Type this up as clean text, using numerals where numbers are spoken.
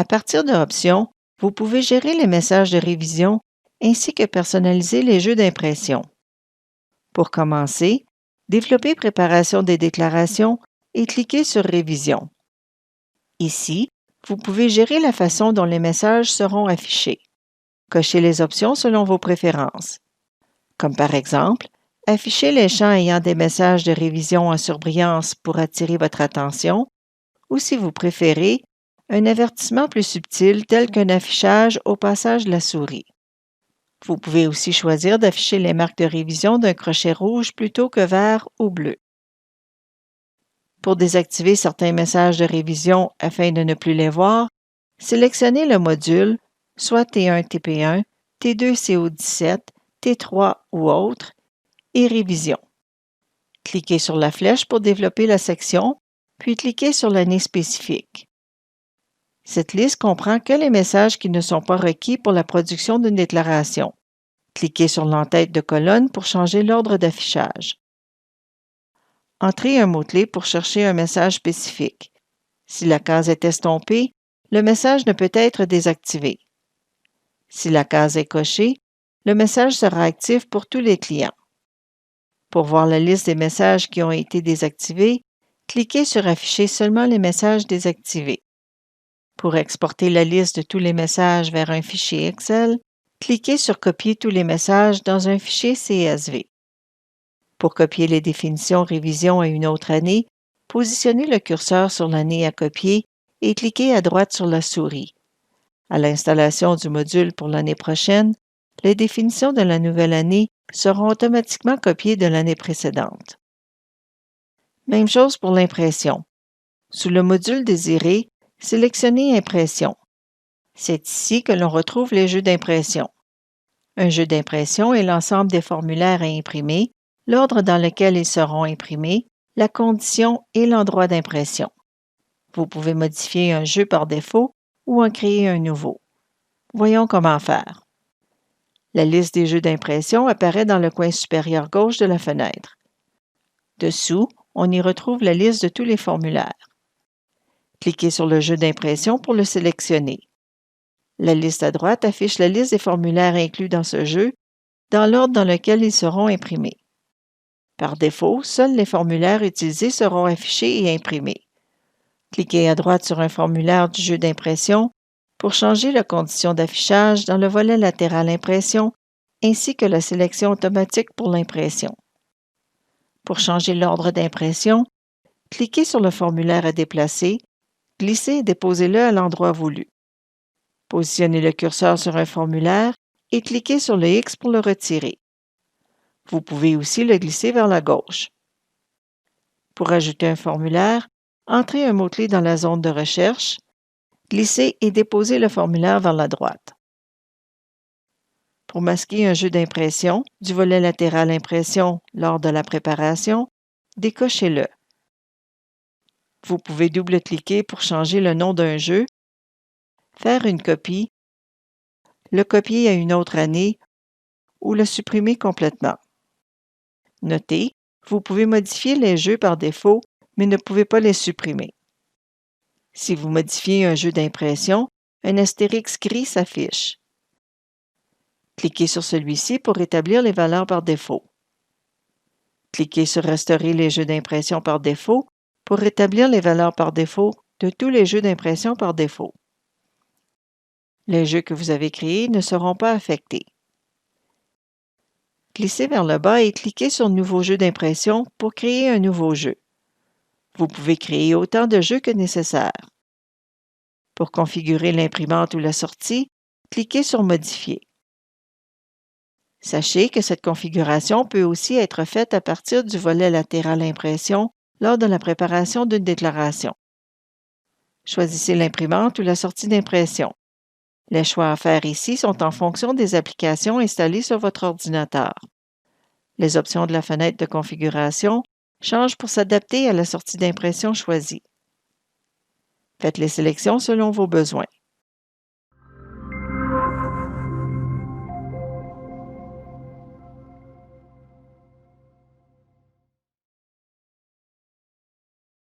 partir de Options, vous pouvez gérer les messages de révision ainsi que personnaliser les jeux d'impression. Pour commencer, développez Préparation des déclarations et cliquez sur Révision. Ici, vous pouvez gérer la façon dont les messages seront affichés. Cochez les options selon vos préférences, comme par exemple, afficher les champs ayant des messages de révision en surbrillance pour attirer votre attention, ou si vous préférez, un avertissement plus subtil tel qu'un affichage au passage de la souris. Vous pouvez aussi choisir d'afficher les marques de révision d'un crochet rouge plutôt que vert ou bleu. Pour désactiver certains messages de révision afin de ne plus les voir, sélectionnez le module, soit T1 TP1, T2 CO17, T3 ou autre, et Révision. Cliquez sur la flèche pour développer la section, puis cliquez sur l'année spécifique. Cette liste comprend que les messages qui ne sont pas requis pour la production d'une déclaration. Cliquez sur l'entête de colonne pour changer l'ordre d'affichage. Entrez un mot-clé pour chercher un message spécifique. Si la case est estompée, le message ne peut être désactivé. Si la case est cochée, le message sera actif pour tous les clients. Pour voir la liste des messages qui ont été désactivés, cliquez sur Afficher seulement les messages désactivés. Pour exporter la liste de tous les messages vers un fichier Excel, cliquez sur Copier tous les messages dans un fichier CSV. Pour copier les définitions révision à une autre année, positionnez le curseur sur l'année à copier et cliquez à droite sur la souris. À l'installation du module pour l'année prochaine, les définitions de la nouvelle année seront automatiquement copiées de l'année précédente. Même chose pour l'impression. Sous le module désiré, sélectionnez Impression. C'est ici que l'on retrouve les jeux d'impression. Un jeu d'impression est l'ensemble des formulaires à imprimer, l'ordre dans lequel ils seront imprimés, la condition et l'endroit d'impression. Vous pouvez modifier un jeu par défaut ou en créer un nouveau. Voyons comment faire. La liste des jeux d'impression apparaît dans le coin supérieur gauche de la fenêtre. Dessous, on y retrouve la liste de tous les formulaires. Cliquez sur le jeu d'impression pour le sélectionner. La liste à droite affiche la liste des formulaires inclus dans ce jeu, dans l'ordre dans lequel ils seront imprimés. Par défaut, seuls les formulaires utilisés seront affichés et imprimés. Cliquez à droite sur un formulaire du jeu d'impression pour changer la condition d'affichage dans le volet latéral Impression ainsi que la sélection automatique pour l'impression. Pour changer l'ordre d'impression, cliquez sur le formulaire à déplacer, glissez et déposez-le à l'endroit voulu. Positionnez le curseur sur un formulaire et cliquez sur le X pour le retirer. Vous pouvez aussi le glisser vers la gauche. Pour ajouter un formulaire, entrez un mot-clé dans la zone de recherche, glissez et déposez le formulaire vers la droite. Pour masquer un jeu d'impression du volet latéral Impression lors de la préparation, décochez-le. Vous pouvez double-cliquer pour changer le nom d'un jeu, faire une copie, le copier à une autre année ou le supprimer complètement. Notez, vous pouvez modifier les jeux par défaut, mais ne pouvez pas les supprimer. Si vous modifiez un jeu d'impression, un astérix gris s'affiche. Cliquez sur celui-ci pour rétablir les valeurs par défaut. Cliquez sur Restaurer les jeux d'impression par défaut pour rétablir les valeurs par défaut de tous les jeux d'impression par défaut. Les jeux que vous avez créés ne seront pas affectés. Glissez vers le bas et cliquez sur Nouveau jeu d'impression pour créer un nouveau jeu. Vous pouvez créer autant de jeux que nécessaire. Pour configurer l'imprimante ou la sortie, cliquez sur Modifier. Sachez que cette configuration peut aussi être faite à partir du volet latéral Impression lors de la préparation d'une déclaration. Choisissez l'imprimante ou la sortie d'impression. Les choix à faire ici sont en fonction des applications installées sur votre ordinateur. Les options de la fenêtre de configuration changent pour s'adapter à la sortie d'impression choisie. Faites les sélections selon vos besoins.